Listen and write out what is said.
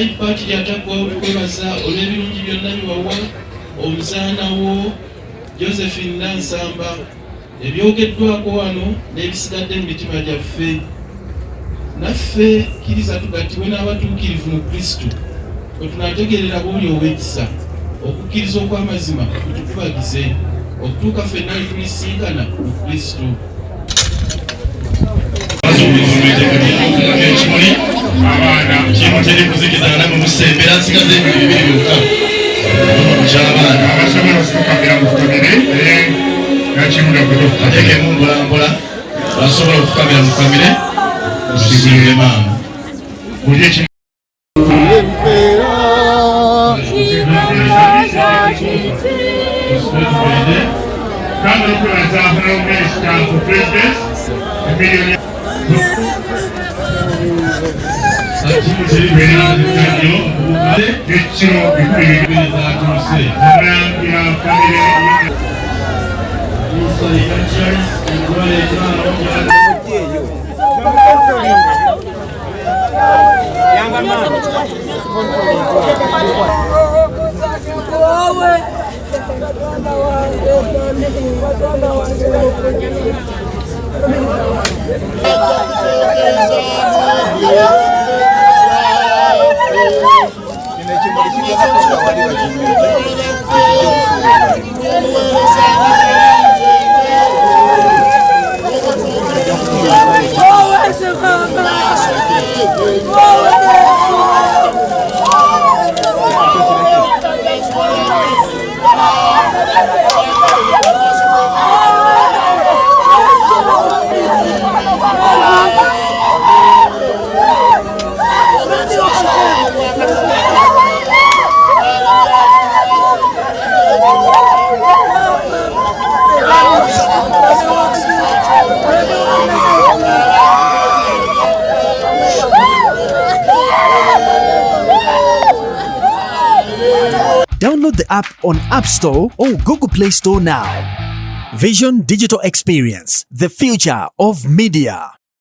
iPad lyataggwawo tukwebaza olw'ebirungi byonna biwawa omuzaana wo Josephine Nansamba ebyogeddwako wano n'ebisigadde mu mitima gyaffe. Naffe kkiriza tugattibwe n'abatuukirivu mu Kristo bwe tunaategeerera bw'oli ow'ekisa okukkiriza okw'amazima kutukubagize okutuuka ffenna we tulisinkana mu Kristo. Ekimuli abaana kimu teri kuzikiza nga mumusembera nsigaze ebintu bibiri byokka ky'abaana abasobola okufukambira mu famire nakimula ateekemu mbulambola basobola okufukambira mu famire osigulire maama buli ekimu Download the app on App Store or Google Play Store now. Vision Digital Experience, the future of media.